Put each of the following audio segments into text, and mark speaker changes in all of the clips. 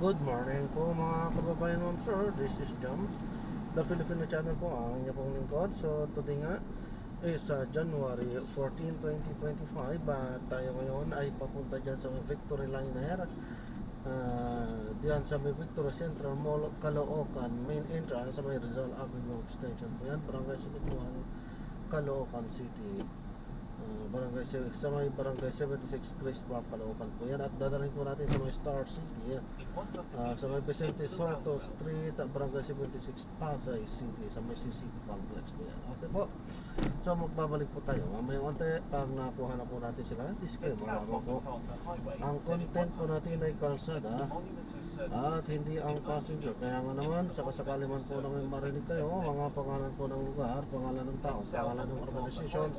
Speaker 1: Good morning po mga kababayan mo, sir. This is Jam, the Filipino channel po, ang inyong pong lingkod. So today nga is January 14, 2025. Tayo ngayon ay papunta dyan sa may Victory Liner, diyan sa may Victory Central Mall, Caloocan, main entrance sa may Rizal Avenue Extension po yan, Barangay Sibutuan, Caloocan City. Sa may barangay 76 Grace Park, Caloocan po yan. At dadalhin po natin sa may Star City, sa may Vicente Soto Street, barangay 76 Pasay City, sa may CCP Complex po yan. Okay po, so magbabalik po tayo mamaya konti pag nakuha na po natin sila. Disclaimer lamang po, ang content po natin ay kalsada at hindi ang passenger. Kaya nga naman, sakasakali man po namin marinig kayo mga pangalan po ng lugar, pangalan ng tao, pangalan ng organizations,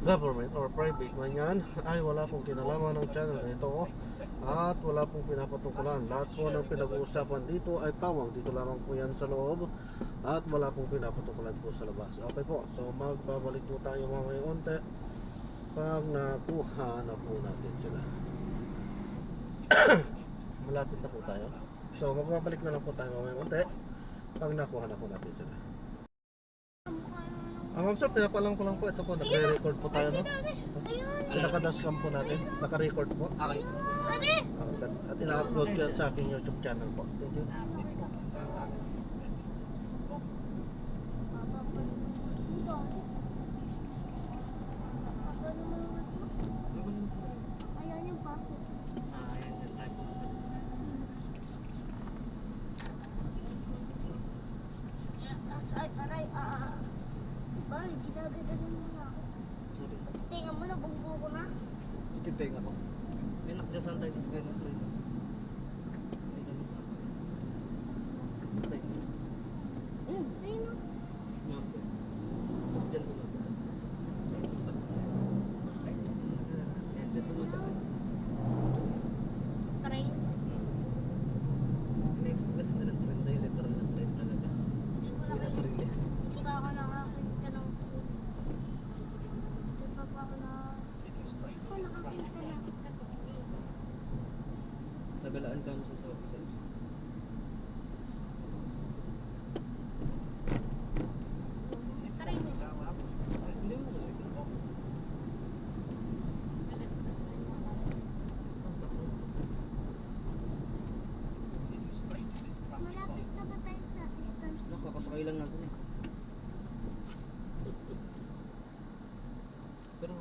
Speaker 1: government or private man yan, ay wala pong kinalaman ng channel na ito at wala pong pinapatukulan. Lahat po ng pinag-uusapan dito ay pawang dito lamang po yan sa loob at wala pong pinapatukulan po sa labas. Okay po, so magbabalik po tayo mamaya unti pag nakuha na po natin sila. Malapit na po tayo, so magbabalik na lang po tayo mamaya unti pag nakuha na po natin sila. Ma'am sir, pinapalang ko lang po. Ito po, nagre-record po tayo, no? Pinaka-dashcam po natin, naka-record po.
Speaker 2: Okay.
Speaker 1: At ina-upload ko yan sa aking YouTube channel po. Thank you.
Speaker 3: Ayan yung pasok.
Speaker 2: Ayan, yan tayo pumunta.
Speaker 3: Aray, Bal, ginagadagan mo na ako.
Speaker 2: Sorry.
Speaker 3: Tingnan mo na, bunggo ko na.
Speaker 2: Titipeng ako. May nakdasan tayo sa sakay ng train. May kami sa akin. Okay. Ayan.
Speaker 3: Ayun na.
Speaker 2: Norte. Tapos dyan dumadaan. Ayan, dyan dumadaan.
Speaker 3: Train.
Speaker 2: In-express na ng train dahil literal ng train talaga.
Speaker 3: Hindi mo
Speaker 2: Hindi na sa relax.
Speaker 3: Baka ako nakakita ng train. Hindi pa ako na... Ako nakakita na.
Speaker 2: Sa galaan ka mo sa South.
Speaker 3: Train.
Speaker 2: Hindi mo kasi ka.
Speaker 3: Malapit na ba tayo sa Star City?
Speaker 2: Nakakasakay lang natin eh. Pero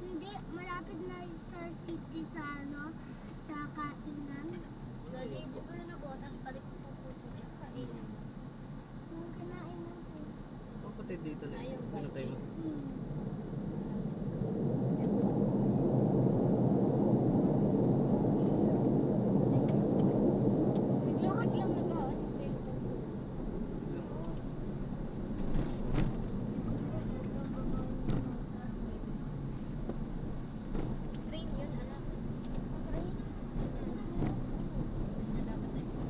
Speaker 3: Hindi, malapit na yung Star City sa ano, sa kainan. Dali, di ko na po, tapos balik ko po sa kainan. Yung kinain natin.
Speaker 2: kapatid dito na
Speaker 3: Ayaw,
Speaker 2: pinatay mo.
Speaker 3: Naglakad lang nag-aot sa train yun, alam. Train? Dapat tayo sa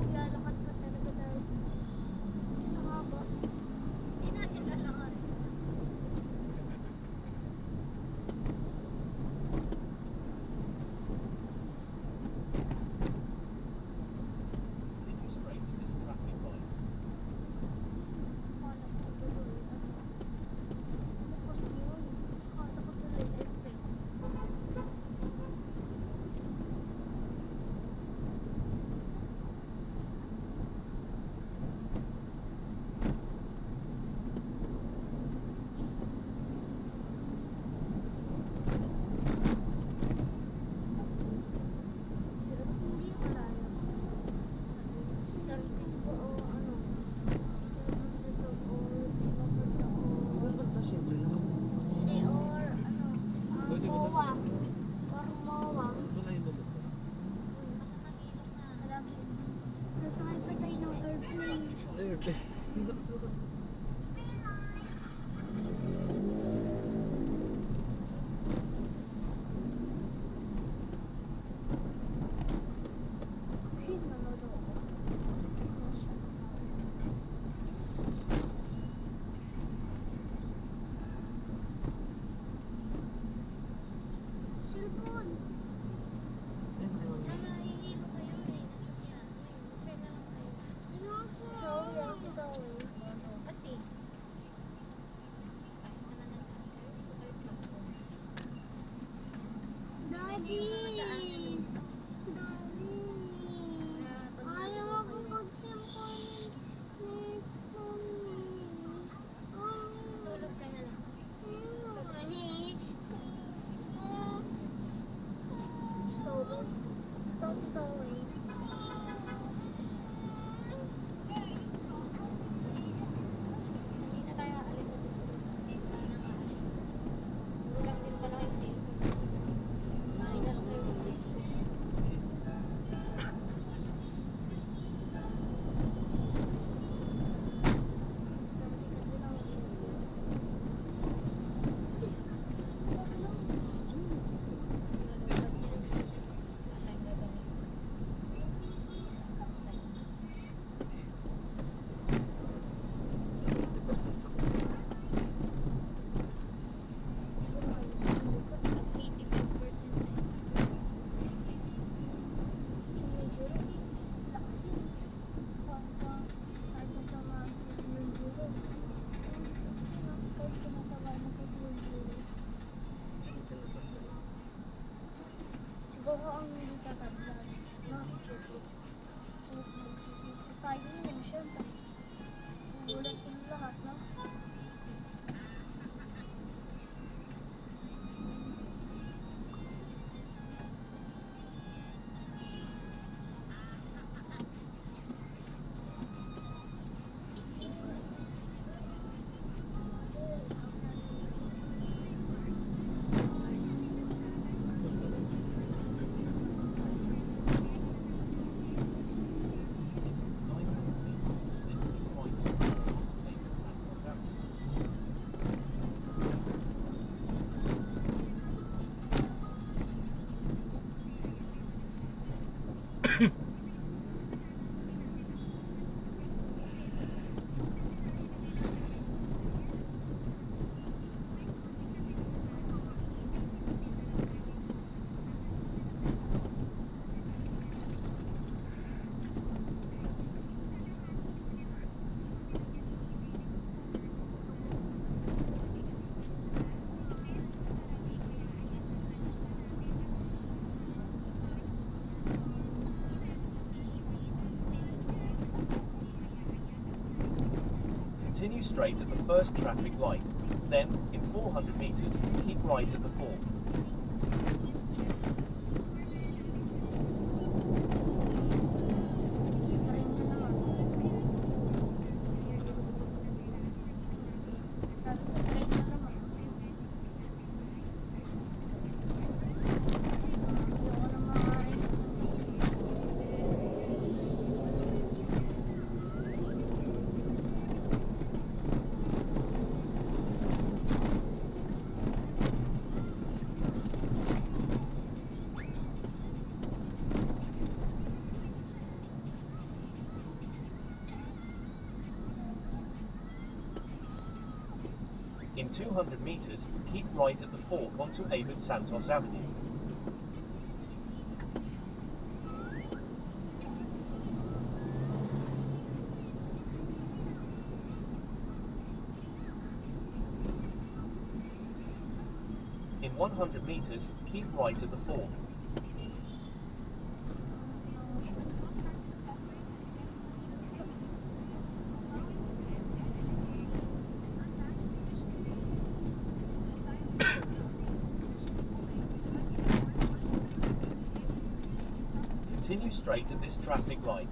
Speaker 3: maglalakad pa talaga tayo. Ang haba. Hindi natin lalakad. Bukas yun. Kala ko tuloy effect. Hindi malayo. Star City po o ano? Dito o ibang bansa o...
Speaker 2: Ibang bansa syempre na.
Speaker 3: Hindi, or ano?
Speaker 2: Pwede ba
Speaker 3: MOA. Or MOA.
Speaker 2: Wala ibang bansa.
Speaker 3: Malaki. Sasakay pa tayo ng airplane.
Speaker 2: Airplane. Lakas.
Speaker 3: Ayun, nanonood ako. Daddy! Daddy! Ayaw ako mag-cellphone.
Speaker 4: Tulog ka na lang.
Speaker 3: Sorry.
Speaker 4: Hindi na tayo aalis sa susunod. Wala na aalis. Puro lang din pala kayo cellphone. Ay, na lang kayo mag-cellphone. Nalulad yan. Asay gagawin. Asay.
Speaker 2: 80% tapos na.
Speaker 4: At 85% na
Speaker 2: Dito na tayo.
Speaker 3: Siguro ang hindi tatagdag. No? Tayo yun, syempre. Gulat sila lahat, no?
Speaker 5: Continue straight at the first traffic light. Then, in 400 meters, keep right at the fork. In 200 meters, keep right at the fork onto Abad Santos Avenue. In 100 meters, keep right at the fork. Continue straight at this traffic light.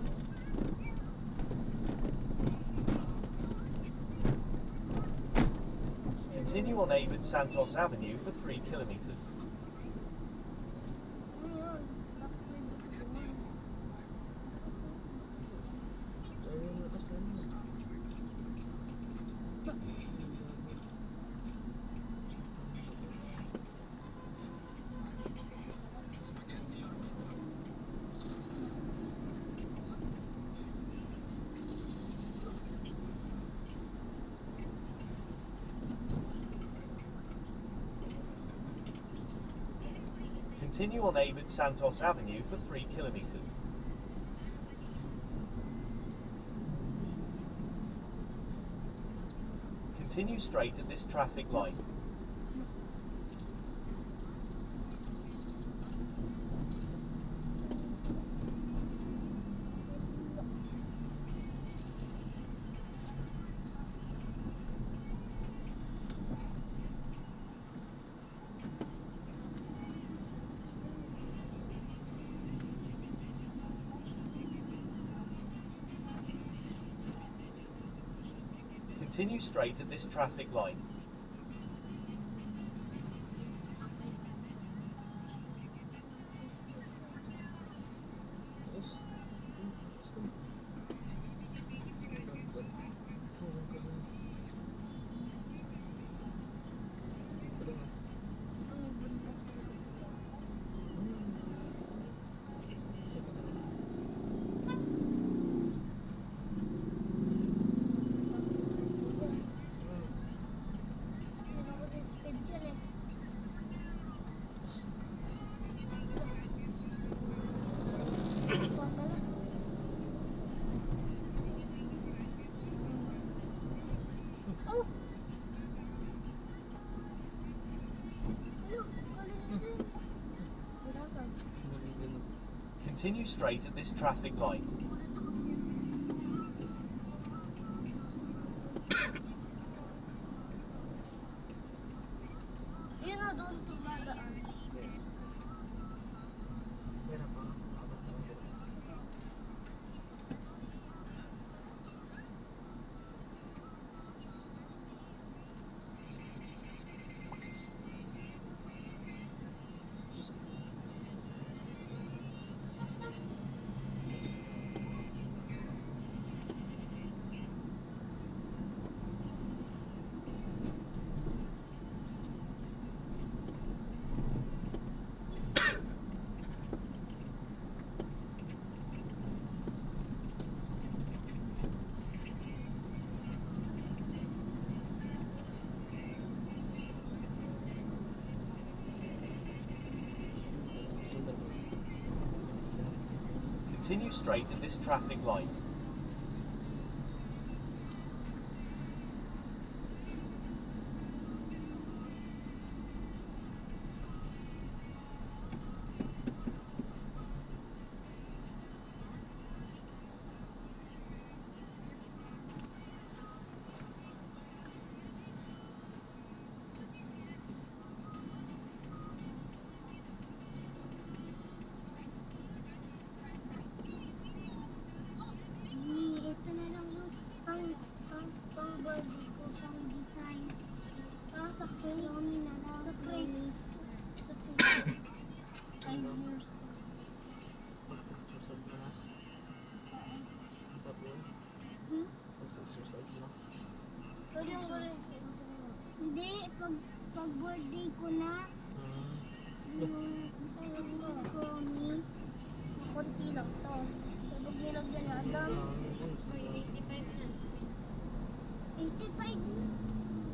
Speaker 5: Continue on Abad Santos Avenue for 3 kilometers.
Speaker 1: Ayun na kasi ano.
Speaker 5: Continue on Abad Santos Avenue for 3 kilometers. Continue straight at this traffic light. Continue straight at this traffic light.
Speaker 2: Terus. Gusto mo.
Speaker 3: Hindi ako sa speed yun eh. Ito pala. Oh! Ano? Galing din. Wala sa.
Speaker 5: Continue straight at this traffic light.
Speaker 3: Yun na doon tumadaan.
Speaker 2: Yes. Pera pa. Abot na lang. Sundan mo.
Speaker 5: Continue straight at this traffic light.
Speaker 3: Ito na lang yung pang body ko, pang design. Sa Xiaomi na lang. Sa Crate. Sa Crate. 5 years.
Speaker 2: Mag-exercise ka na. Sa phone.
Speaker 3: Hmm?
Speaker 2: Mag-exercise na.
Speaker 3: Pwede yung gawin. Hindi, pag birthday ko na, yung Xiaomi, konti lang to. Kapag nilagyan na Adam, 85 na. 85 na.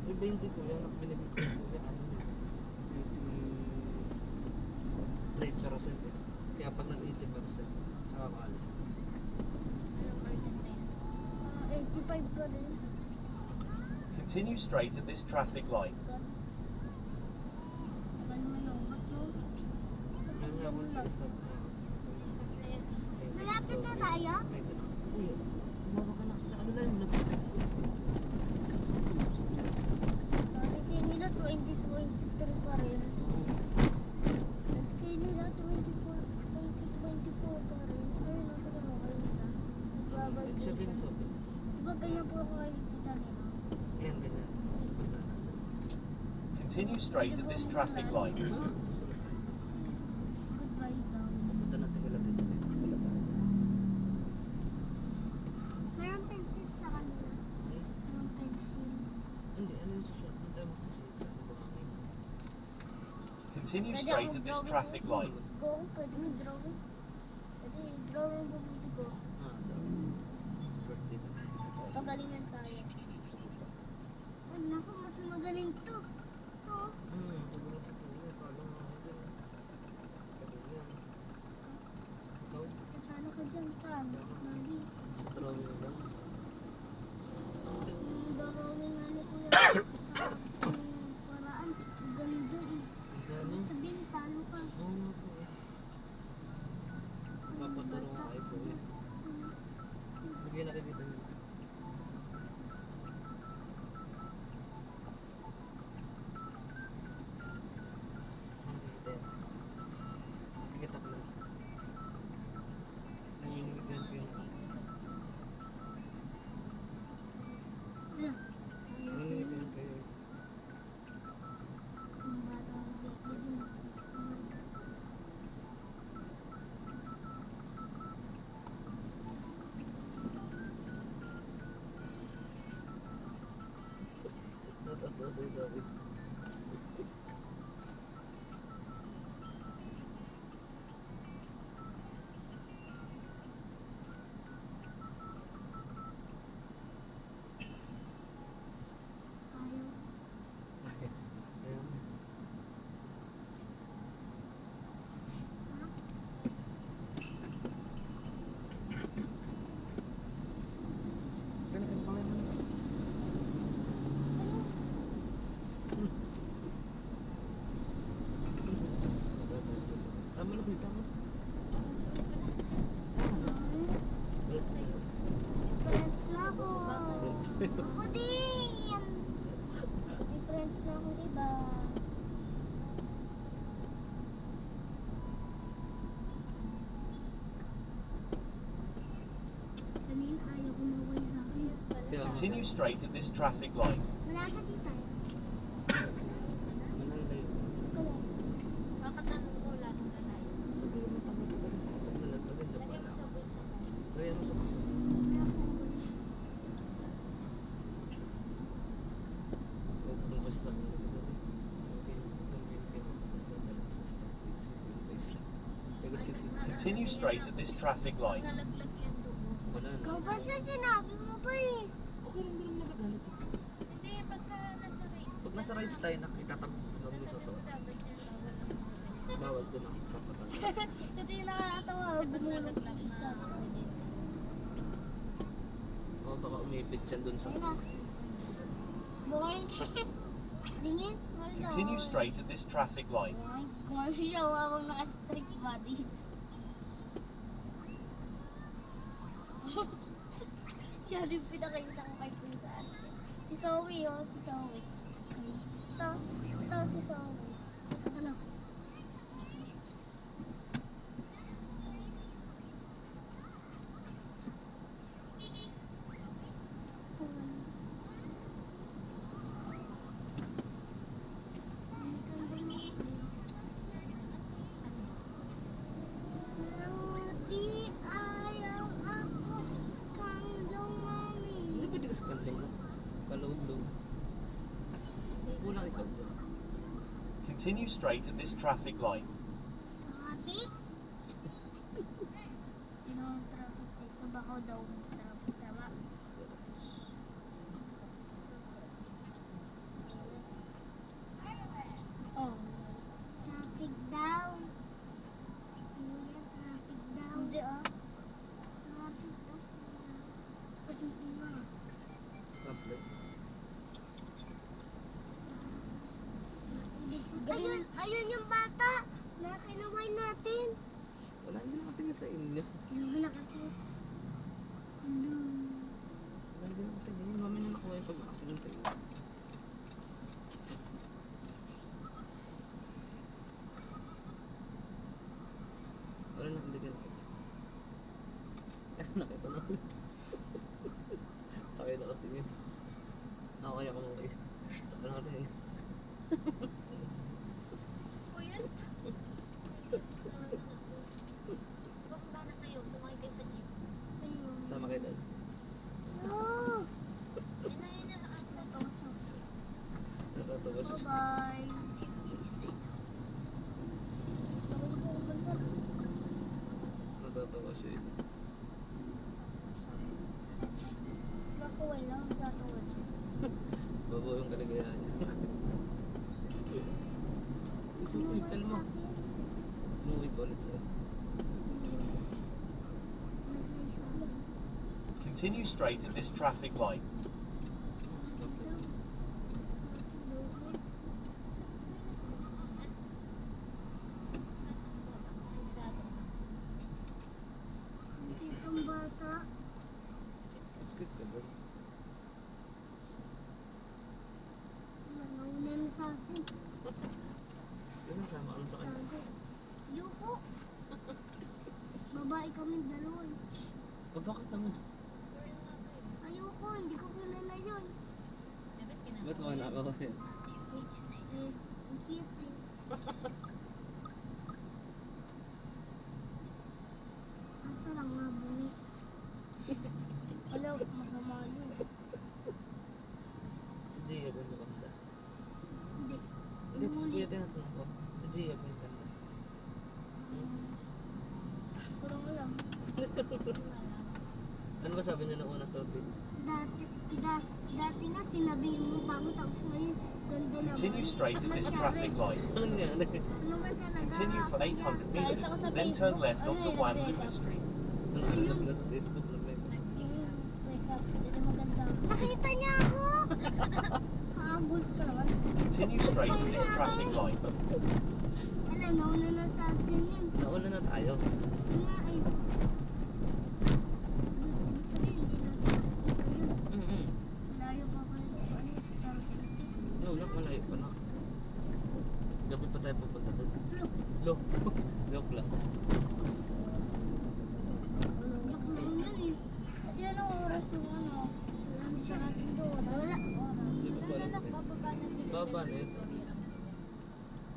Speaker 2: Iba hindi ko yan. Binigay ko yung kuya. Ano yun? 83% eh. Kaya pag nag-80%, saka ko alis.
Speaker 4: Anong percent na yan?
Speaker 3: 85 pa rin.
Speaker 5: Continue straight at this traffic light.
Speaker 3: Ano yung ba't yun?
Speaker 2: Yan nga, mag-stop na.
Speaker 3: Malapit na tayo?
Speaker 2: Uy, umawa ka na. Ano na yun?
Speaker 3: Kaya nila 2023 pa rin. Kaya nila 2024 pa rin. Ayun, nasa mo kayo nila.
Speaker 2: Siya din sa akin.
Speaker 3: Diba ganyan po ako kayo kita nila?
Speaker 2: Yan, ganyan.
Speaker 5: Continue straight at this traffic light.
Speaker 2: Ah, susunod tayo.
Speaker 3: Goodbye daw.
Speaker 2: Punta natin kila Tito Tito. Susunod tayo.
Speaker 3: Mayroong pencil sa kanila. Mayroong pencil.
Speaker 2: Hindi, ano yung susunod? Punta mo susunod sa buhangin.
Speaker 5: Continue
Speaker 3: Pwede
Speaker 5: straight
Speaker 3: akong
Speaker 5: at this
Speaker 3: drawing.
Speaker 5: traffic light.
Speaker 3: Go, pwede mo drawing. Pwede, drawing po si Go.
Speaker 2: Ah, daw. Sa birthday na.
Speaker 3: Pagalingan tayo. Oh, naku, mas magaling to. To.
Speaker 2: Sobrang sa kuya. Kala nga ako din. Pwede yan. Ikaw?
Speaker 3: Paano ka dyan, Tan? Mali.
Speaker 2: Sa drawing lang.
Speaker 3: Drawing ano ko yan. Paraan, ganda eh.
Speaker 2: Gano'n?
Speaker 3: Sabihin, talo ka.
Speaker 2: Oo nga po eh. Papaturo nga kay kuya. Hindi nakikita niyo. Nakikita ko lang siya. Nangingigan ko yung
Speaker 3: Yan.
Speaker 2: Tapos ay sabi.
Speaker 3: Ayaw.
Speaker 2: Ayun. Ganun pa rin. Tama na, tama.
Speaker 3: Friends na ako. Ako din. May friends na ako, diba? Kanina ayaw kumaway sa akin.
Speaker 2: Kaya,
Speaker 5: Continue straight at this traffic light.
Speaker 3: Malapit din tayo.
Speaker 2: manalay.
Speaker 3: Kaya,
Speaker 4: Makatanong ko lang na layo.
Speaker 2: Sabihin mo, tama ka ba? Nalaglagan siya
Speaker 4: Lagyan
Speaker 2: pala.
Speaker 4: mo sa bulsa mo.
Speaker 2: Lagyan mo sa puso.
Speaker 3: kaya ako.
Speaker 2: Huwag mong basta.
Speaker 5: Continue straight at this traffic light.
Speaker 4: Nalaglag yan doon.
Speaker 2: Wala na.
Speaker 3: Ikaw basta sinabi mo pa rin.
Speaker 2: Okay lang, hindi naman nagagalit.
Speaker 4: Hindi, pagka nasa race.
Speaker 2: Pag nasa rides tayo, nakitatabog lang mo sa
Speaker 4: Dapat yan, bawal ang mga ganyan.
Speaker 2: bawal doon ang kapatan.
Speaker 3: Ito yung nakakatawa.
Speaker 4: Kasi pag nalaglag na aksidente.
Speaker 2: O baka umipit siya doon sa...
Speaker 3: Ayun na. Boy. Tingin.
Speaker 5: Continue straight at this traffic light.
Speaker 3: Kung ano siya, akong naka-strict body. Siya rin pinakita ko kay Pinsan. Si Zoe, oh, si Zoe. Ito si Zoe. Ano? Di ayaw ako kang lumami.
Speaker 2: Hindi pwede ka sa kanting mo. Kaloob-loob. Kulang ikaw dyan.
Speaker 5: Continue straight at this traffic light.
Speaker 3: Traffic? Sino ang traffic dito? Baka daw ang traffic, tama? Oh. Traffic daw. Kuya, traffic daw. Hindi ah. Traffic daw. Hindi nga.
Speaker 2: Stoplight.
Speaker 3: Ayun, ayun yung bata na kinaway natin.
Speaker 2: Wala hindi nakatingin sa inyo.
Speaker 3: Hindi mo nakatingin. Hello.
Speaker 2: Wala hindi nakatingin. Mamaya na nakuha yung pag nakatingin sa inyo. Wala na hindi ka nakita. Nakita na ulit. Sakay nakatingin. Ako kaya kumukay. Sakay nakatingin.
Speaker 4: Kuya? Bumaba na kayo. Sumakay kayo sa jeep.
Speaker 3: Ayun.
Speaker 2: Sama kayo dad.
Speaker 3: No.
Speaker 4: Yun na.
Speaker 2: Natatawa siya.
Speaker 3: Bye-bye. Sabi ko ang ganda.
Speaker 2: Natatawa siya eh.
Speaker 3: Nakuha lang, tatawa siya.
Speaker 2: Bago yung kaligayahan niya. Isupoy, kalma. Umuwi pa ulit sa'yo.
Speaker 5: Continue straight at this traffic light.
Speaker 2: Stoplight.
Speaker 3: Itong bata.
Speaker 2: Skip ka dyan.
Speaker 3: Nauna na sa akin.
Speaker 2: Kasi sama ka lang sa kanya.
Speaker 3: Tago. Yuko. Babae kami dalawa.
Speaker 2: O bakit naman?
Speaker 3: Ayoko, hindi ko kilala yun.
Speaker 2: Ba't mga nakaw ka yan?
Speaker 3: Eh, ang cute eh. Asa lang nga bumi. Wala, masama yun.
Speaker 2: Si Gia, ganda ka. dito si Kuya tinatanong ko. Si Gia po yung ganda.
Speaker 3: Parang alam.
Speaker 2: Ano ba sabi niya na una sa atin?
Speaker 3: Dati nga sinabihin mo pangit, tapos ngayon ganda naman.
Speaker 5: Continue straight at this traffic light.
Speaker 2: Ano nga?
Speaker 3: Ano ba talaga?
Speaker 5: Continue for 800 meters, then turn left onto Juan Luna Street.
Speaker 2: Ano nga na sa Facebook lang na ito?
Speaker 3: Nakita niya ako! Kaagol ka naman.
Speaker 5: Continue straight at this traffic light.
Speaker 3: Alam, nauna na sa atin yun.
Speaker 2: Nauna na tayo.
Speaker 3: Yun nga eh. Sabihin, hindi natin nakikita yun. Layo pa pa rin. Ano yung Star City?
Speaker 2: Nauna, malayo pa na. Gabi pa tayo pupunta doon.
Speaker 3: Look,
Speaker 2: Look. Joke lang.
Speaker 3: look na yun eh. At yun ang oras yung ano. Wala na siya natin doon. Wala.
Speaker 2: Hindi ko pa alam.
Speaker 4: Bababa na sila.
Speaker 2: Baba na yun.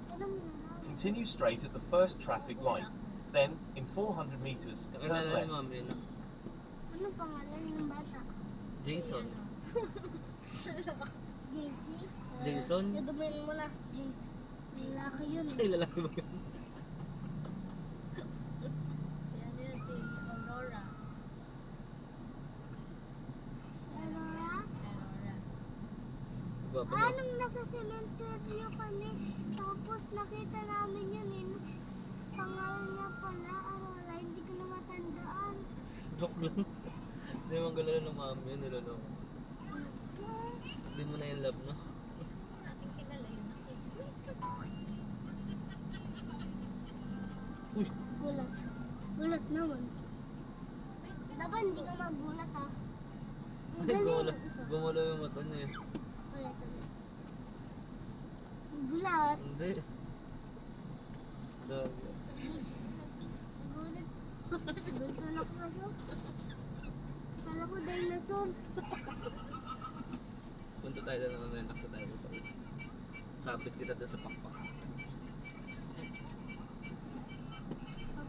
Speaker 3: Alam mo na.
Speaker 5: Continue straight at the first traffic light. Then, in 400 meters, turn
Speaker 2: Kakilala ni
Speaker 5: left.
Speaker 2: Mami yun.
Speaker 3: Anong pangalan ng bata?
Speaker 2: Jason.
Speaker 3: JC?
Speaker 2: Jason?
Speaker 3: Nadumin mo na. JC. Lalaki yun
Speaker 2: Ay,
Speaker 3: eh.
Speaker 2: lalaki ba yun?
Speaker 4: Si ano yun, si Aurora.
Speaker 3: Aurora?
Speaker 4: Aurora.
Speaker 2: Baba na.
Speaker 3: Anong nasa cemetery kami? Tapos nakita namin yun eh. Pangalan niya pala, Aurora. Hindi ko na matandaan.
Speaker 2: Joke lang. Hindi mo galala ng Mami yun. Niloloko. Hindi mo na yung love na.
Speaker 4: Nating kilala yun.
Speaker 2: Uy!
Speaker 3: Gulat. Gulat naman. Dapat hindi ka magulat ah. Ang
Speaker 2: Ay,
Speaker 3: galing.
Speaker 2: gumalaw yung mata niya eh.
Speaker 3: Ulit, ulit. Gulat.
Speaker 2: Hindi. Dami.
Speaker 3: Gulat. Gusto na ko kasi. Kala ko dinosaur.
Speaker 2: Punta tayo doon naman, relax na tayo sa ulo. Sabit kita doon sa pakpak.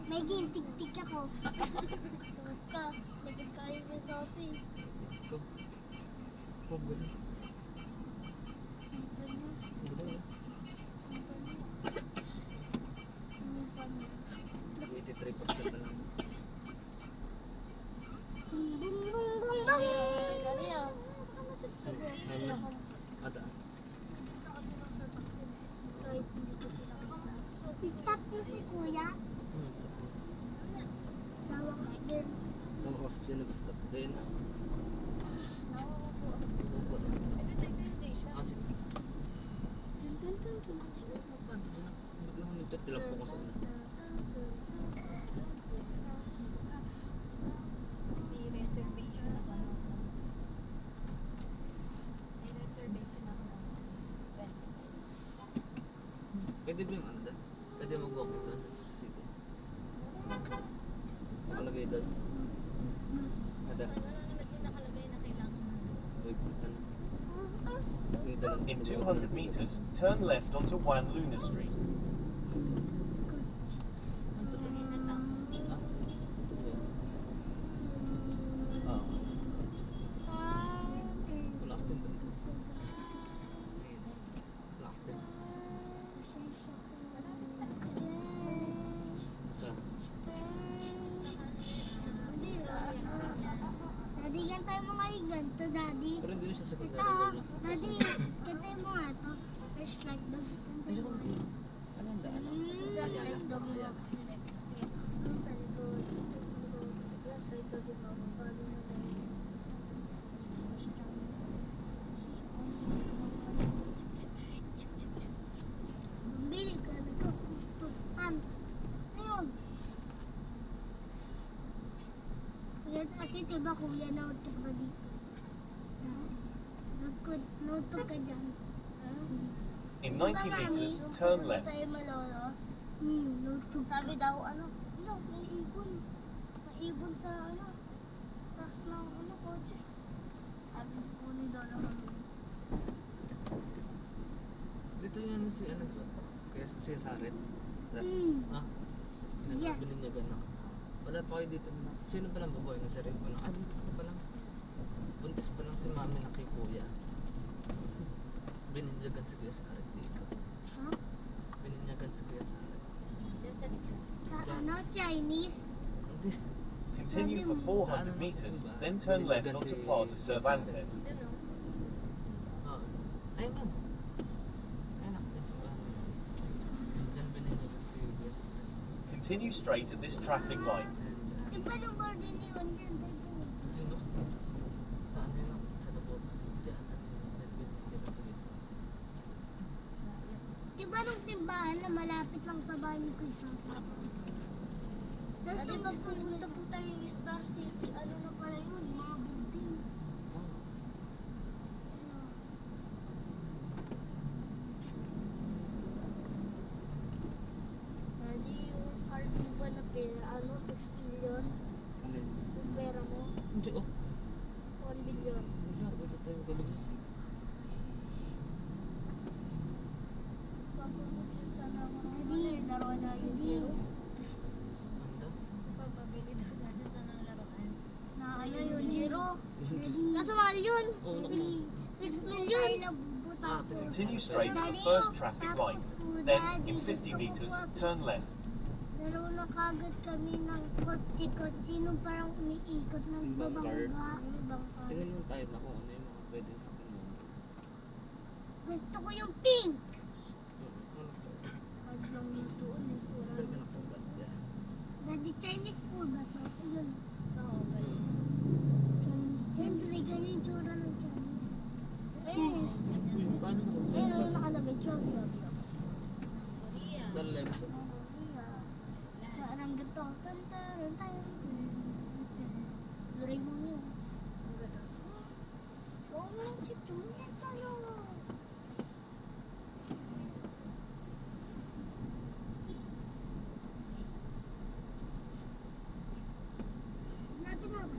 Speaker 3: May gintig-tig ako. Tawag ka. Lagod kayo sa Sophie.
Speaker 2: Ikaw. Oh, gano'n. Gano'n. 83% na lang.
Speaker 3: Bum bum bum bum bum.
Speaker 2: Ayun. Ada.
Speaker 3: Kahit hindi ko pinakita. Stop mo si Kuya.
Speaker 2: Stop mo.
Speaker 3: Sa wakas din.
Speaker 2: Sa wakas din nag-stop din. Ah, sige.
Speaker 3: Dun, dun, dun, dun, dun.
Speaker 2: Biglang nito, tilapok ko sa una.
Speaker 4: May reservation ako. May reservation ako ng 20.
Speaker 2: Pwede ba yung ano doon? Pwede mag-walk ito sa city. Nakalagay doon. Ada.
Speaker 4: Ano naman din nakalagay na kailangan
Speaker 2: Wait, ano? May dalang
Speaker 5: In 200 meters, turn left onto Juan Luna Street.
Speaker 4: tutuloy na lang.
Speaker 2: Ah. Last din ba? Last din. Sa?
Speaker 3: Daddy, gantay mo nga yung ganito, Daddy.
Speaker 2: Pero hindi na siya secondary
Speaker 3: Ito,
Speaker 2: goal na.
Speaker 3: Daddy, gantay mo nga to. First like dog.
Speaker 2: Ay,
Speaker 3: Gantay mo
Speaker 2: siya
Speaker 3: nga.
Speaker 2: ano yung daan?
Speaker 3: First
Speaker 2: Ayan
Speaker 3: like
Speaker 2: na.
Speaker 3: dog mo.
Speaker 2: Ayan.
Speaker 3: Yung sa likod. First like dog mo. Bago mo na yun. Bumili ka na to. Pustan. Ayun. Kuya, ate, diba kuya nautok ba dito? Nautok ka dyan.
Speaker 5: In 90 meters, turn left.
Speaker 3: Tayo malolos. Nautok. Sabi daw, ano? Ano, may ibon. May ibon sa, ano? Taas ng, ano, kotse. Sabi ko daw naman.
Speaker 2: Dito yan si ano ba? Si Saret. Ah?
Speaker 3: Yeah.
Speaker 2: Inasabi niya ba na? Wala pa kayo dito na. Sino pa lang babae na si Rin pa lang? Ah, buntis pa lang. Buntis pa lang si Mami na kay Kuya. Bininyagan si Kuya Sarit dito.
Speaker 3: Ha?
Speaker 2: Bininyagan si Kuya Sarit.
Speaker 4: Diyan sa likod.
Speaker 3: Sa ano, Chinese?
Speaker 2: Hindi.
Speaker 5: Continue for 400 meters, then turn left onto Plaza Cervantes.
Speaker 4: Diyan o.
Speaker 2: Oo. Ayun man. Ayun na. Yung simbahan na yun. Diyan bininyagan si Kuya Sarit.
Speaker 5: Continue straight at this traffic light.
Speaker 3: Di ba nung garden yun dyan?
Speaker 2: Diyan no? Saan yun no? Sa Dabos. Diyan. Diyan bininyagan si Kuya Sarit.
Speaker 3: Di ba nung simbahan na malapit lang sa bahay ni Kuya Sarit? Tapos
Speaker 4: Dati
Speaker 3: nung
Speaker 4: pag
Speaker 3: pumunta po tayo yung Star City, ano na pala yun, mga building.
Speaker 2: Oo.
Speaker 3: Daddy, yung card mo ba na pera, ano, 6 million?
Speaker 2: Alin?
Speaker 3: Yung pera mo,
Speaker 2: Hindi oh.
Speaker 3: 1 billion.
Speaker 2: Wala tayong galing.
Speaker 3: Papamutin sana ako ng laro na yung zero.
Speaker 2: Anda?
Speaker 4: Papabili daw sana siya ng laruan.
Speaker 3: Na ano yung zero.
Speaker 2: Daddy.
Speaker 3: Kaso mahal yun.
Speaker 2: Oo, naku.
Speaker 3: 6 million.
Speaker 2: Ah,
Speaker 5: Continue straight at the first traffic light. Then, in 50 meters, turn left.
Speaker 3: Laro na kagad kami ng kotse-kotse nung parang umiikot ng
Speaker 2: Yung bangkar.
Speaker 3: babangga.
Speaker 2: Tingnan mo tayo na kung ano yung mga pwede sa mo.
Speaker 3: Gusto ko yung pink.
Speaker 2: Ano to?
Speaker 3: Pag lang yung doon eh.
Speaker 2: Sabi ka nagsabad yan.
Speaker 3: Daddy, Chinese food ba to? Ayun.
Speaker 4: Oo, galing.
Speaker 3: Siyempre, ganyan yung tsura ng Chinese. Chinese.
Speaker 2: Uy, paano ka
Speaker 3: Ayun, ano
Speaker 2: nagsabad?
Speaker 3: nakalagay? Chocolate.
Speaker 4: Korea.
Speaker 2: Dala mo sa...
Speaker 3: Parang ganito. Tantaran tayo. Doraemon yun. Oo, si Juliet tayo. Lapit na ba?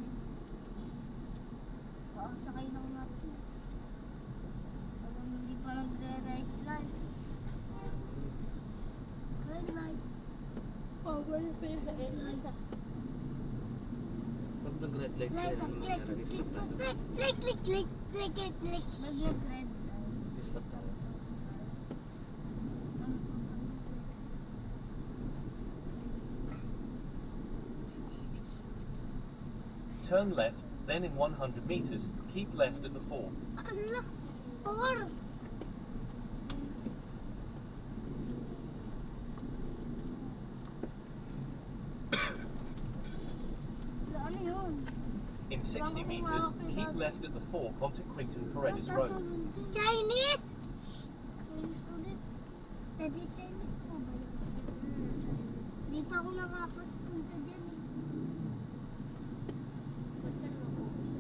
Speaker 3: Oo, sakay lang natin. Parang hindi pa nagre-red light. Red light. Oh, wala pa yung red light.
Speaker 2: Pag nag-red light
Speaker 3: Light,
Speaker 2: kayo, naman
Speaker 3: click,
Speaker 2: nag-stop na doon.
Speaker 3: click, click, click, click, click, click, click. Mag-red light.
Speaker 2: Stop tayo.
Speaker 5: Turn left, then in 100 meters, keep left at the fork.
Speaker 3: Ano? Or? Ano yun?
Speaker 5: In 60 meters, keep left at the fork onto Quinton Paredes Road.
Speaker 3: Chinese! Chinese ulit. Daddy, Chinese po ba yun? Di pa ako nakakapunta dyan eh.
Speaker 4: Ba't ka naman pupunta?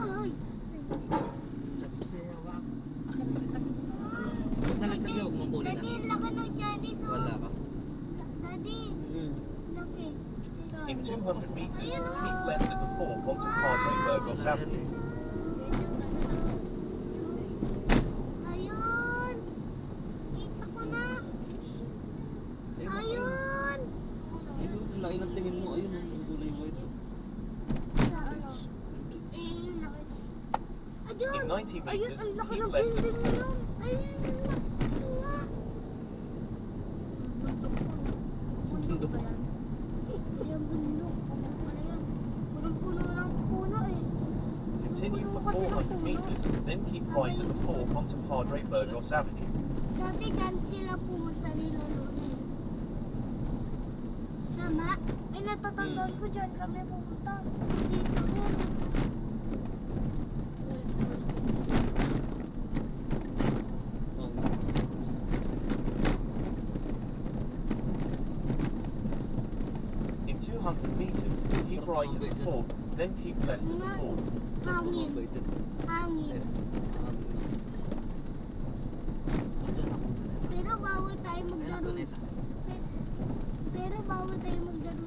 Speaker 3: Ay!
Speaker 2: Sabi ko sa'yo, wag. Ba't nalagdag yun? Huwag mong kunin
Speaker 3: Daddy,
Speaker 2: na.
Speaker 3: laki ng Chinese oh.
Speaker 2: Wala ka.
Speaker 3: Daddy, laki.
Speaker 5: In 200 meters, keep left at the fork onto Padre Burgos
Speaker 2: Wala yan
Speaker 5: Avenue.
Speaker 2: eh.
Speaker 4: Yan yung ano naman.
Speaker 3: Ayun! Kita ko na!
Speaker 2: Ayun,
Speaker 3: Ayun!
Speaker 2: Ayun, ang laki ng tingin mo. Ayun, ang kulay mo ito.
Speaker 3: Sa ano? Ayun, laki. Ayun!
Speaker 5: In 90
Speaker 3: Ayun,
Speaker 5: meters,
Speaker 3: ang laki
Speaker 5: keep
Speaker 3: ng
Speaker 5: left at the
Speaker 3: building
Speaker 5: fork.
Speaker 3: yun! Ayun, ang laki nga! Bundok pa yan. Ayan, bundok. Bundok pala yan. Punong-puno ng puno eh.
Speaker 5: Continue for 400 meters, then keep right at the fork onto Padre Burgos Avenue.
Speaker 3: Dati dyan sila pumunta nila Lola eh. Tama? Ay, natatandaan ko dyan kami pumunta. Dito yan.
Speaker 5: In 200 meters, keep right at the fork, then keep left at the fork.
Speaker 3: Hangin.
Speaker 2: Yes.
Speaker 3: Hangin. Pero bawal tayo maglaro. Pero bawal tayo maglaro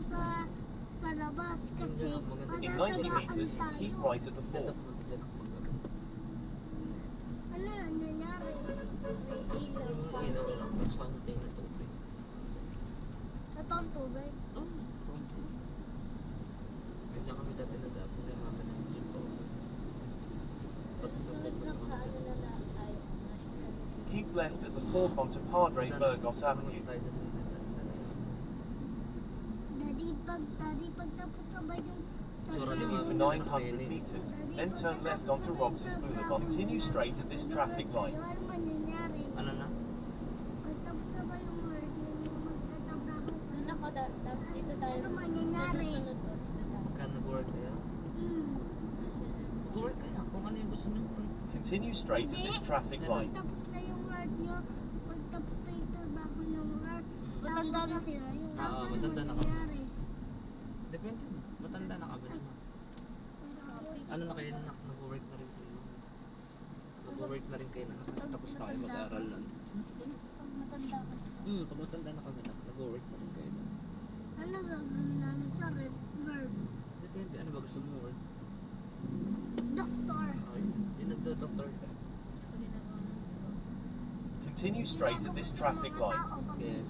Speaker 3: sa labas kasi
Speaker 5: In 90
Speaker 3: masasagaan
Speaker 5: meters, keep
Speaker 3: tayo.
Speaker 5: right at the fork.
Speaker 3: Ano yan nangyari? Sa taong tubig.
Speaker 2: Ganyan kami dati nag-aapon na yung mama ng jeep ko.
Speaker 4: Sunod lang sa ano na
Speaker 5: keep left at the fork onto Padre Burgos Avenue.
Speaker 2: Tayo sa
Speaker 3: Daddy, pag tapos na ba yung...
Speaker 5: Continue for 900 meters, then turn left onto Roxas Boulevard. Continue straight at this traffic light.
Speaker 3: Ano mangyayari?
Speaker 2: Ano na?
Speaker 3: Pag tapos na ba yung work, yung magtatrabaho ka?
Speaker 4: Nako, dito tayo.
Speaker 3: Ano mangyayari?
Speaker 4: Sa susunod ko, dito tayo.
Speaker 2: Kaya nag-work kaya? Work kaya? Kung ano yung gusto nyo.
Speaker 5: Continue straight at this traffic light.
Speaker 3: Pag tapos na yung work nyo, pag tapos na yung trabaho ng work, matanda na sila. Yung
Speaker 2: Oo,
Speaker 3: ano
Speaker 2: matanda na kami.
Speaker 3: mangyayari?
Speaker 2: Depende. Matanda na kami naman. Ano na kayo na? Nag-work na rin kayo. Nag-work na rin kayo na. Kasi tapos na kayo mag-aaral nun.
Speaker 3: Pag matanda ka.
Speaker 2: Pag matanda na kami na. Nag-work na rin kayo na.
Speaker 3: Ano gagawin namin sa red work?
Speaker 2: Depende. Ano ba gusto mo work?
Speaker 3: Doktor.
Speaker 2: Yung nagdo-doctor ka.
Speaker 4: Ako ginagawa ng ito.
Speaker 5: Continue straight at this traffic light.
Speaker 2: Yes.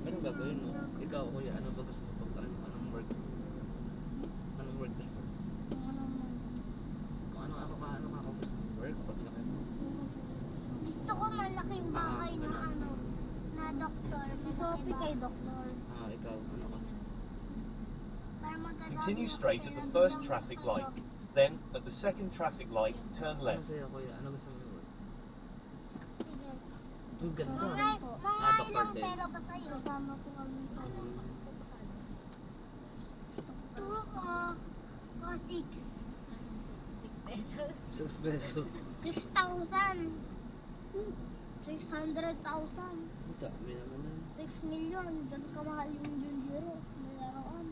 Speaker 2: Anong gagawin mo? Ikaw, kuya, ano ba gusto mo pag anong work? Anong work gusto mo? Kung ano ako gusto mo work? Pag laki mo.
Speaker 3: Gusto ko malaking bahay na ano, na doktor. Si Sophie kay doktor.
Speaker 2: Ikaw, ano ka?
Speaker 3: Para magkadami
Speaker 5: Continue
Speaker 3: ako
Speaker 5: straight at
Speaker 3: kaya
Speaker 5: the first
Speaker 3: nagdadala
Speaker 5: traffic
Speaker 3: kayo.
Speaker 5: light. Then, at the second traffic light, turn
Speaker 2: Ano
Speaker 5: left.
Speaker 2: sa'yo, kuya? Ano gusto mo work?
Speaker 3: Sige.
Speaker 2: Ang ganda.
Speaker 3: Mga
Speaker 2: Doktor
Speaker 3: ilang
Speaker 2: din.
Speaker 3: pera ba sa'yo? Kasama ko kami sa 2 o 6.
Speaker 4: 6 pesos.
Speaker 2: 6 pesos.
Speaker 3: 6,000. 600,000.
Speaker 2: Ang dami naman na.
Speaker 3: 6 million. Ganun kamahal yung Junjiro. May laruan.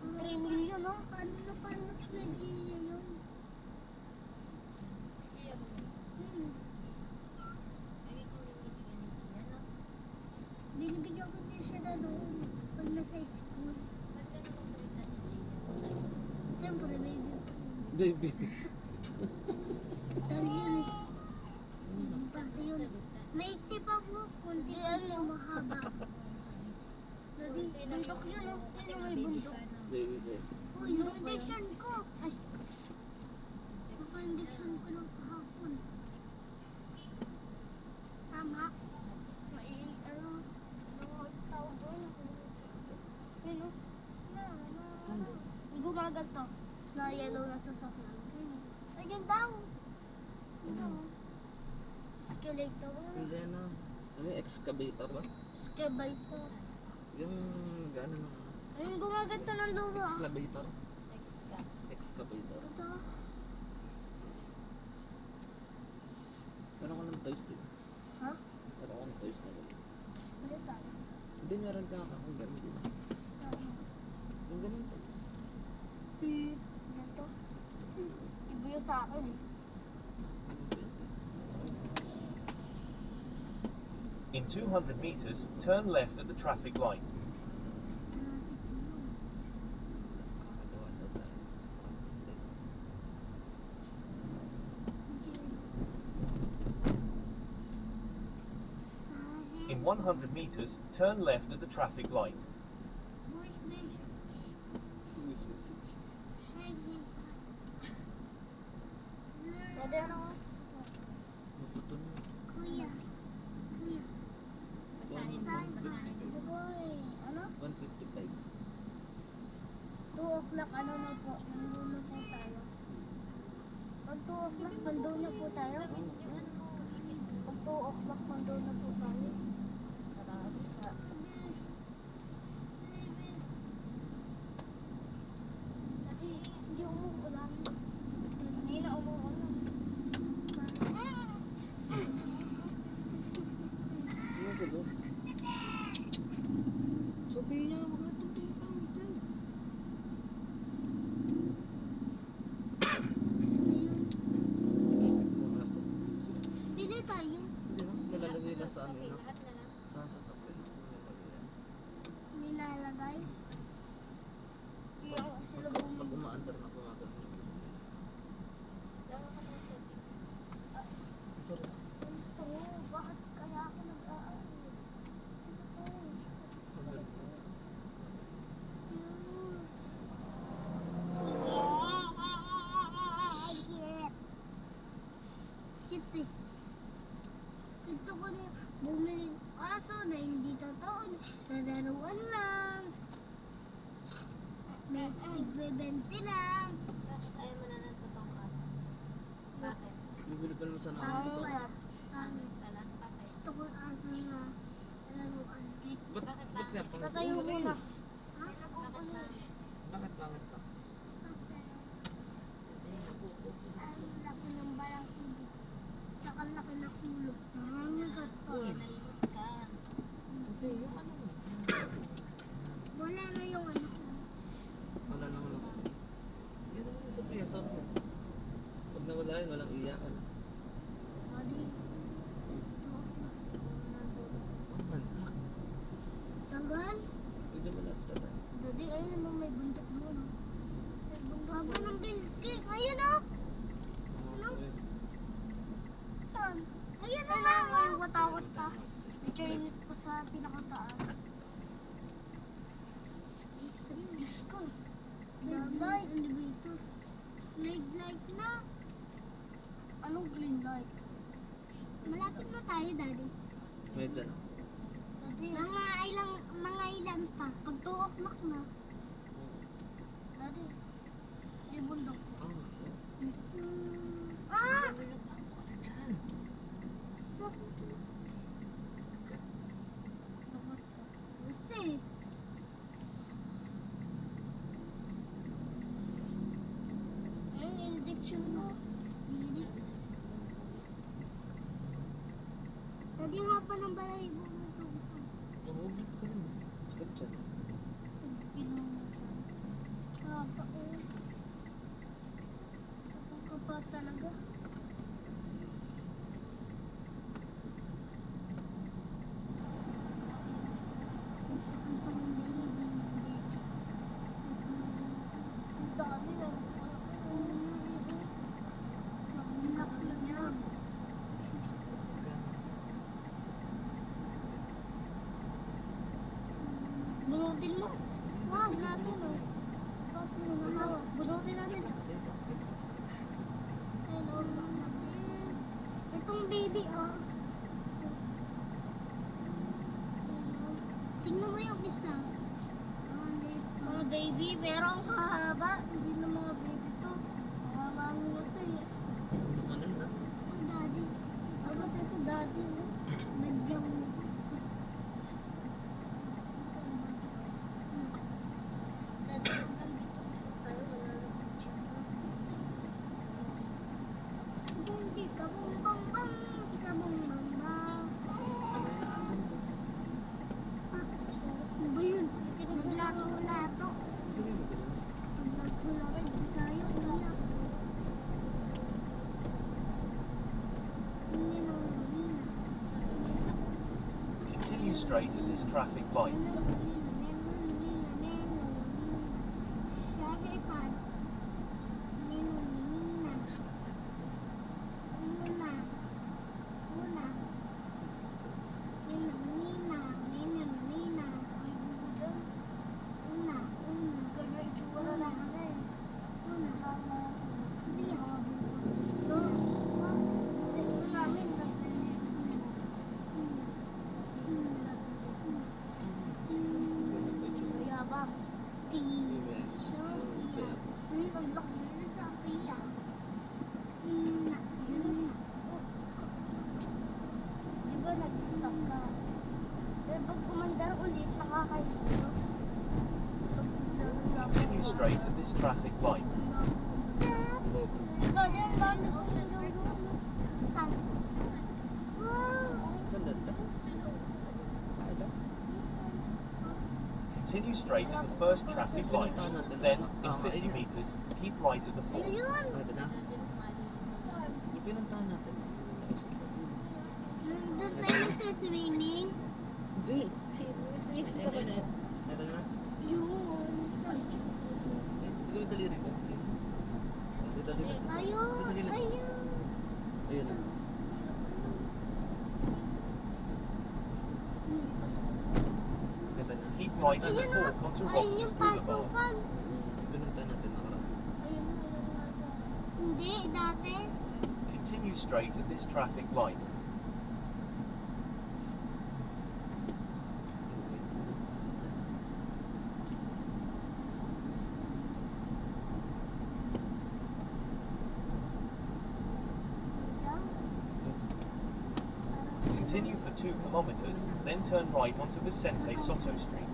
Speaker 3: 3 million, no? Ano na parang Nigeria yun?
Speaker 4: Sige, ako. Ay, ito binibigyan ni Gia, no?
Speaker 3: Binibigyan ko din siya na noon. Pag nasa school.
Speaker 4: Ba't ka naman salita ni Gia?
Speaker 3: Siyempre, baby.
Speaker 2: Baby.
Speaker 3: Dahil yun eh. Kasi yun. Maiksi pa buhok, kundi ano, mahaba. Daddy, bundok yun, oh. Yun may bundok.
Speaker 2: Baby, baby.
Speaker 3: Uy, yung addiction ko. Ay. Naka-addiction ko ng kahapon. Tama. Ano tawag doon? Yun, oh.
Speaker 2: Saan doon?
Speaker 3: Gumaganto. Na yellow na sasakyan. Ayun daw. Yun daw. Skeletor.
Speaker 2: Hindi ano. Ano yung excavator ba?
Speaker 3: Skeletor.
Speaker 2: Yung gano'n na.
Speaker 3: Ayun, gumaganto ng lupa.
Speaker 2: Excavator?
Speaker 4: Ex-ka.
Speaker 2: Excavator.
Speaker 3: Ito.
Speaker 2: Meron ka ng toys din.
Speaker 3: Ha?
Speaker 2: Meron ka ng toys na gano'n.
Speaker 3: Hindi tayo.
Speaker 2: Hindi, meron ka kung gano'n din. Yung gano'n toys.
Speaker 3: Ganito. Iba yung sa akin eh.
Speaker 5: In 200 meters, turn left at the traffic light.
Speaker 2: Nakakatawa daw tayo sa traffic light.
Speaker 5: In 100 meters, turn left at the traffic light.
Speaker 3: Voice message.
Speaker 2: Who's message?
Speaker 3: Pwede ano?
Speaker 2: Maputo na.
Speaker 3: Kuya. Kuya.
Speaker 4: Basahin mo, basahin mo.
Speaker 3: Boy. Ano?
Speaker 2: 155.
Speaker 3: 2 o'clock ano na po. Nandun na po tayo. Pag 2 o'clock nandun na po tayo. Pag 2 o'clock nandun na po tayo. Marami sa... Hindi umuulan. Hindi na umuulan.
Speaker 2: Ano ka doon? Sabihin niya, wag na tuloy pa dyan.
Speaker 3: Pili tayo.
Speaker 2: Hindi na, nalalagay lang sa ano yun.
Speaker 4: Lahat na lang.
Speaker 2: Sa sasakyan. Nalalagay yan.
Speaker 3: Nilalagay. Hindi ako sila
Speaker 2: Pag umaandar na gumagano yung gusto nila.
Speaker 4: Dawa ka ng setting.
Speaker 2: Sorry.
Speaker 3: Ito, bakit kaya ako nag-aaral? Ito.
Speaker 2: Sorry.
Speaker 3: budget eh. Gusto ko na bumili ng aso na hindi totoo. Nalaruan lang. May tigbebente lang.
Speaker 4: Bakit ayaw mo na ng totoong kaso? Bakit?
Speaker 2: Bibili pa naman sana ako
Speaker 3: Pangit
Speaker 2: ito.
Speaker 3: pala. Pangit.
Speaker 4: Wala? Bakit?
Speaker 3: Gusto ko ng aso na nalaruan.
Speaker 2: Ba't nga pangit?
Speaker 3: Tatayo
Speaker 2: Oo,
Speaker 3: mo
Speaker 2: eh.
Speaker 3: na. Ha?
Speaker 4: Bakit pangit?
Speaker 2: Bakit pangit ka?
Speaker 3: Ang laki ng balang ulo. Saka laki ng ulo. Nangangagat pa.
Speaker 2: Uy.
Speaker 4: Nalimot ka.
Speaker 2: Sabi, yung ano mo?
Speaker 3: Wala na yung ano ko.
Speaker 2: Wala nang ano. Yan naman yung sa piyasa mo. Pag nawala yun, walang iyakan.
Speaker 3: Adi.
Speaker 2: Man,
Speaker 3: Tagal.
Speaker 2: medyo malapit na tayo.
Speaker 3: Daddy, ayun naman may bundok doon. Oh. May bundok. Haba ng bingkik. Ayun oh. Ano? Saan? Ayun na nga. Ayun katakot pa. May Chinese pa sa pinakataas. Ay, Diyos ko. Green light. Ano ba ito? Red light na. Anong green light? Malapit na tayo, Daddy.
Speaker 2: Medyo na.
Speaker 3: Daddy. Mga ilan pa. Pag 2 o'clock na. Daddy. May bundok. Ah!
Speaker 2: Kasi dyan.
Speaker 3: Kasi. Ang injection mo. Hindi. Daddy nga pa ng balay mo.
Speaker 2: Mahugit ka rin. Sakit dyan.
Speaker 3: Kapa eh. Kapa talaga. Dati na. Laki lang yan. Bunutin mo. Wag natin oh. Bunutin natin.
Speaker 2: Kasi bakit?
Speaker 3: Ayun, oh, natin. Itong baby oh. Tingnan mo yung isa. Mga baby, pero ang kahaba. Hindi na mga baby to. Mga mami na to eh.
Speaker 2: Ano na?
Speaker 3: Ito daddy. Tapos ito daddy. Badyang mo. Chika bong bong bong, chika bong bong bong. Ano ba yun? Naglato-lato.
Speaker 2: Sabi mo ganun.
Speaker 3: Naglato-lato tayo. Umiyak. Umiyak ng Marina.
Speaker 5: Continue straight at this traffic light.
Speaker 3: Yabas.
Speaker 2: Yes.
Speaker 3: Ang laki na sa Pia. Di ba nag-stop ka? Pero pag umandar ulit, nakakayo.
Speaker 5: Continue straight at this traffic light.
Speaker 3: Ito yan lang. Saan? Wow!
Speaker 2: Saan danda? Ito?
Speaker 5: Continue straight at the first traffic light. Then, in 50 meters, keep right at the
Speaker 3: Ano
Speaker 5: fork.
Speaker 3: yun?
Speaker 2: Ito na?
Speaker 3: Saan?
Speaker 2: Yung pinuntahan natin.
Speaker 3: Nandun tayo nagsiswimming?
Speaker 2: Hindi. Ito na. Ito na.
Speaker 3: Yun.
Speaker 2: Hindi ko daliri ko. Dito, dito.
Speaker 3: Ayun.
Speaker 2: Sa gilid.
Speaker 3: Ayun.
Speaker 2: Ayun na. Ito na.
Speaker 5: Keep right at the
Speaker 3: Ayun na.
Speaker 5: fork onto
Speaker 3: Ayun
Speaker 5: Roxas
Speaker 3: yung
Speaker 5: Boulevard.
Speaker 3: pasukan.
Speaker 2: Pinuntahan natin nakaraan.
Speaker 3: Ayun na. Hindi, dati.
Speaker 5: Continue straight at this traffic light. Continue for 2 kilometers, then turn right onto Vicente Soto Street.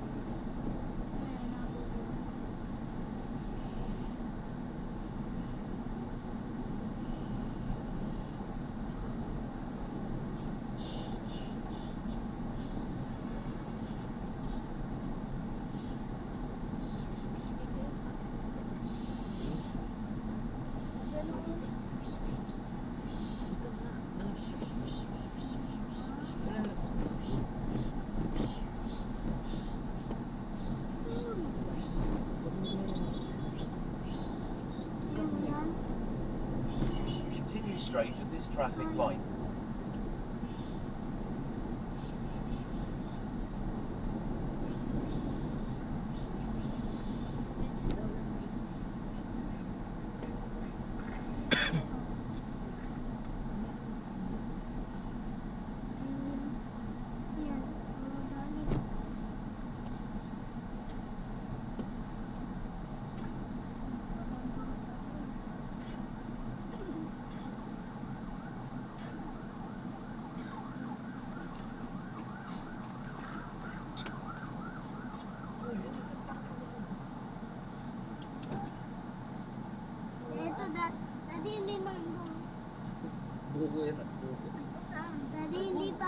Speaker 2: Wala na, basta na.
Speaker 5: Continue straight at this traffic light.
Speaker 3: Ito, Daddy, may mango.
Speaker 2: Buko yan at buko.
Speaker 3: Daddy, hindi pa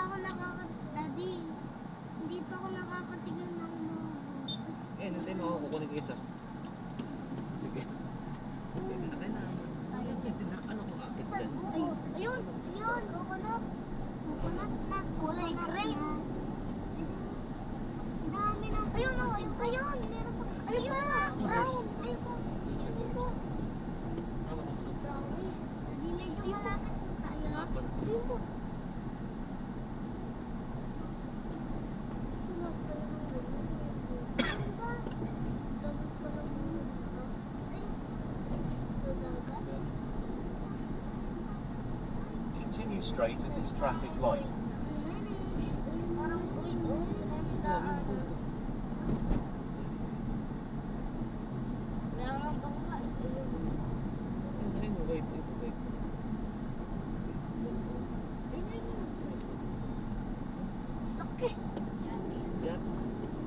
Speaker 3: ako nakakatigil ng mango.
Speaker 2: Eh, hindi mo ako kukunin ko isa. Sige. Pwede na kayo na. Pwede na. Ano ko akit dyan?
Speaker 3: Ayun, coconut. Coconut na kulay green. Dami na. Ayun, meron pa. Ayun pa, brown. Ayun pa.
Speaker 2: Ano ko first? Tama ko sa
Speaker 3: Dami. Daddy, medyo malapit na tayo.
Speaker 2: apat.
Speaker 3: Ayun po. Gusto na pala ng ganyan. Ano ba? Dapat pala muna dito. Ayun. Dalaga.
Speaker 5: Continue straight at this traffic light.
Speaker 3: Parang uwi-uwi ang daan. Wala nga bangka.
Speaker 2: Ayun, wait.
Speaker 3: Laki.
Speaker 2: Yan.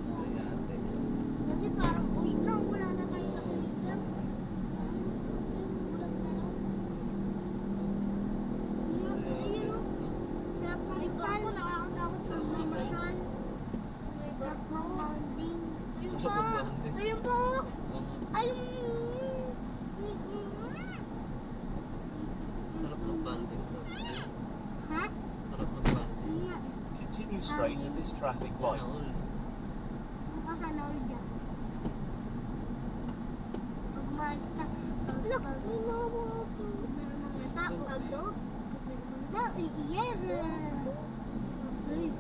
Speaker 2: Ay, ate.
Speaker 3: Dati parang uwi lang. Wala na kayo nakikita. Bulag na lang. Ayun o. Sarap ng isal. Nakakatakot sa mga masyal. Sarap ng mountain. Ayun pa. Ayun pa. Ayun.
Speaker 2: Sarap ng banding sa
Speaker 3: Ha?
Speaker 2: sarap ng banding.
Speaker 3: Nga.
Speaker 5: Continue straight at this traffic light.
Speaker 2: Sana all.
Speaker 3: Mukha sana all dyan. Pag malta. Look, may meron mga tao. Meron mga tao. Yes. Ay.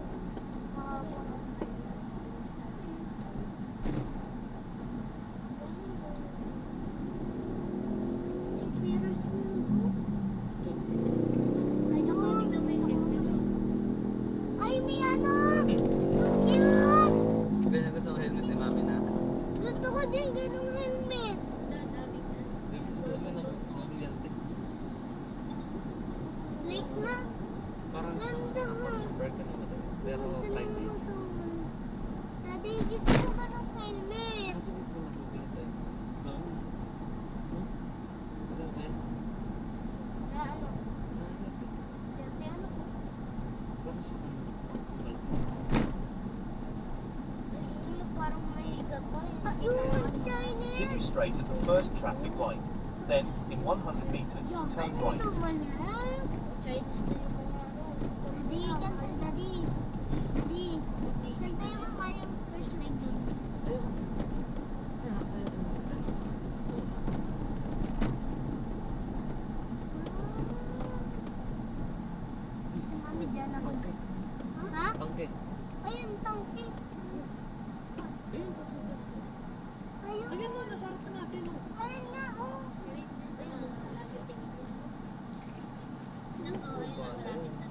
Speaker 3: Ay, may ano! Cute!
Speaker 2: Ganyan gusto ang helmet ni mami na.
Speaker 3: Gusto ko din ganung helmet. Late na.
Speaker 2: Parang sa parang super ka naman. Pero
Speaker 3: Gusto
Speaker 2: flight
Speaker 3: naman
Speaker 2: eh.
Speaker 3: ito. Daddy, gusto ko ganung helmet.
Speaker 2: Kasi ko nabibili tayo. Wala ba yan?
Speaker 3: Na ano?
Speaker 2: Nahanap eh.
Speaker 3: Dati ano?
Speaker 2: Parang sa ano na.
Speaker 3: Ay, parang may gabay. Yun,
Speaker 5: Continue
Speaker 3: Chinese.
Speaker 5: straight at the first traffic light. Then, in 100 meters, turn
Speaker 3: Ano
Speaker 5: right.
Speaker 3: naman yan? Chinese na yung mga ano. Daddy, kanta, Daddy. Daddy, kanta yung mga yung first leg yun.
Speaker 2: Ayun. Ayun, ayun,
Speaker 3: Si Mami dyan ako. Ha?
Speaker 2: Tangke.
Speaker 3: Ayun, tangke.
Speaker 2: Ayun.
Speaker 3: Ayun.
Speaker 2: Ayun mo, nasa harapan natin.
Speaker 3: Ayun nga, oh.
Speaker 4: Tingnan ko, ayun ang malapit na.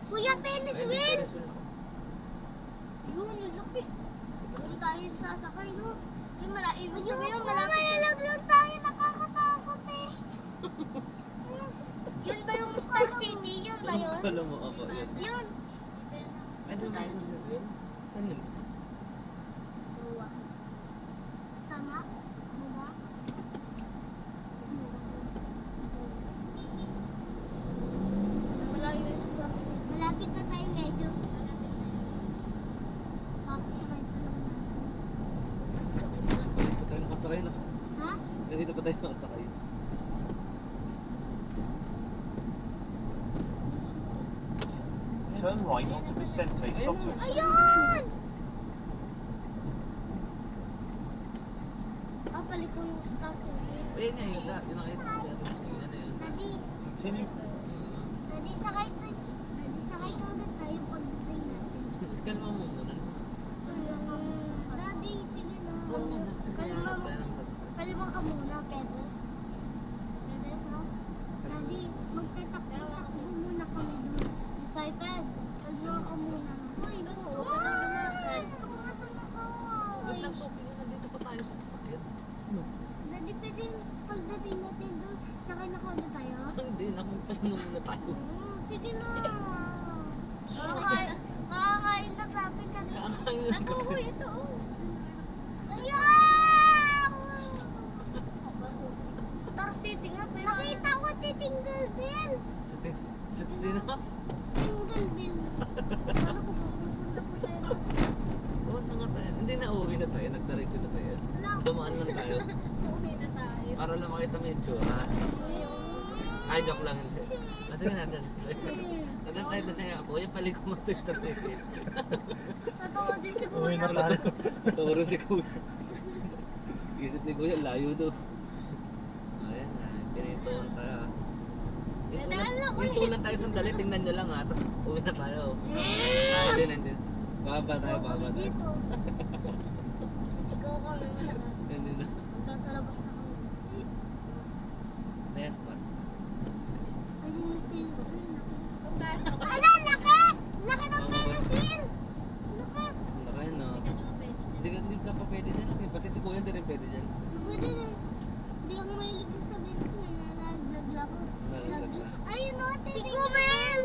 Speaker 3: Kuya, Venice
Speaker 2: Ay,
Speaker 3: wheel!
Speaker 2: Ferris wheel ako.
Speaker 3: Yun, yung laki. Doon tayo sasakay, no? Yung ibig sabihin, malalaglag tayo, nakakatakot eh. Yun ba yung Star City? Yun ba yun?
Speaker 2: Alam mo ako, yun.
Speaker 3: Yun.
Speaker 2: Ay, doon tayo sa yun? Saan yun?
Speaker 3: Buwa. Tama? Buwa? Malayo yung Star City. Malapit na tayo medyo. Kakasakay pa lang natin.
Speaker 2: Pa tayo nakasakay na.
Speaker 3: Ha?
Speaker 2: Ganito pa tayo nakasakay.
Speaker 5: Turn right onto Vicente Soto Street.
Speaker 3: Ayun! Papalit ko yung Star City.
Speaker 2: Ayun nga, yun na. Yun na kayo. Yun na yun.
Speaker 3: Daddy,
Speaker 5: Continue.
Speaker 3: Daddy, sakay ka ulit tayo pagdating natin.
Speaker 2: Kalma mo muna.
Speaker 3: Daddy, sige na.
Speaker 2: Oo, nagsakay na
Speaker 3: Kalma
Speaker 2: lang
Speaker 3: mo.
Speaker 2: tayo ng sasakay.
Speaker 3: Kalma ka muna, pwede? Pwede, no? Daddy, magtatakbo muna kami doon. Excited? Kalma ka muna. Uy, gusto ko na lumakad. Gusto ko nga sumakay.
Speaker 2: Wait lang, Sophie, nandito pa tayo sa sasakyan. No.
Speaker 3: Daddy, pwede pagdating natin doon, sakay na ulit tayo?
Speaker 2: Hindi, nakapagpahinga muna tayo.
Speaker 3: Sige na. Makakain na natin kanina.
Speaker 2: Kakain lang kasi.
Speaker 3: Ako, ito. Ayaw! Star City nga, pero... Nakita ko si Tingle Bell.
Speaker 2: Sa na?
Speaker 3: Tingle Bell. Paano ko pupunta po tayo ng Star City?
Speaker 2: Oo na nga tayo. Hindi na, uuwi na tayo. Nagdiretso na tayo.
Speaker 3: Wala.
Speaker 2: Dumaan lang tayo.
Speaker 4: Uwi na tayo.
Speaker 2: Para lang makita mo yung tsura. Ay, joke lang. Hindi. Kasi nga natin. Nadan tayo doon tayo. Kuya, palig ko mo sa Star City.
Speaker 3: Tatawa din si
Speaker 1: Uwi
Speaker 3: Kuya.
Speaker 1: na tayo.
Speaker 2: Turo si Kuya. Isip ni Kuya, layo do. Ayan, pinituan tayo. Hintulan tayo sandali, tingnan nyo lang ha. Tapos uwi na tayo. Hindi, hindi. Baba tayo, baba tayo.
Speaker 3: Dito. Sisigaw kami malakas.
Speaker 2: Hindi na.
Speaker 3: Hanggang sa labas na kami.
Speaker 2: Ayan, pasok.
Speaker 3: Ayun yung pencil.
Speaker 4: Pagpasok.
Speaker 3: Ala, laki! Laki ng pencil! Laki!
Speaker 2: Laki no.
Speaker 4: Hindi ka naman pwede dyan.
Speaker 2: Hindi ka pa pwede dyan. Okay, pati si Kuya hindi rin pwede dyan.
Speaker 3: Pwede na. Hindi ako mahilig sa pencil. Nalaglag ako.
Speaker 2: Nalaglag ka.
Speaker 3: Ayun o, si Gumel!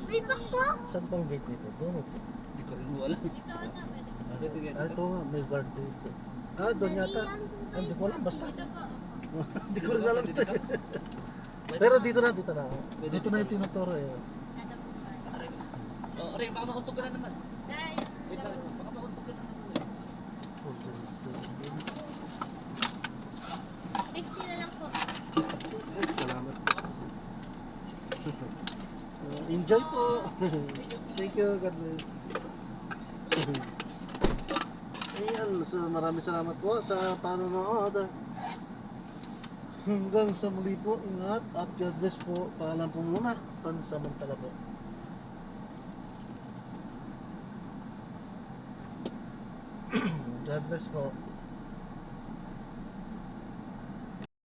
Speaker 3: May bakbak!
Speaker 1: Saan pang gate nito? Doon.
Speaker 2: Hindi ko rin alam.
Speaker 4: Dito na, pwede.
Speaker 2: Pwede nga
Speaker 1: Ah,
Speaker 2: dito.
Speaker 1: ito nga, may guard dito. Ah, doon yata. Ah, Hindi ko alam, basta.
Speaker 4: Dito po.
Speaker 1: Hindi ko rin alam.
Speaker 2: Dito ka.
Speaker 1: Pero dito na, dito na.
Speaker 2: Pwede
Speaker 1: Dito na yung tinuturo eh.
Speaker 4: Nada po tayo.
Speaker 2: Aray. Oh, Aray, baka mauntog ka na naman.
Speaker 4: Dahil,
Speaker 2: Wait lang, baka mauntog ka na naman.
Speaker 4: 50 na lang po.
Speaker 1: Salamat. Enjoy po. Thank you, God bless. Ayan, so maraming salamat po sa panonood. Hanggang sa muli po, ingat at God bless po. Paalam po muna, pansamantala po. God bless po.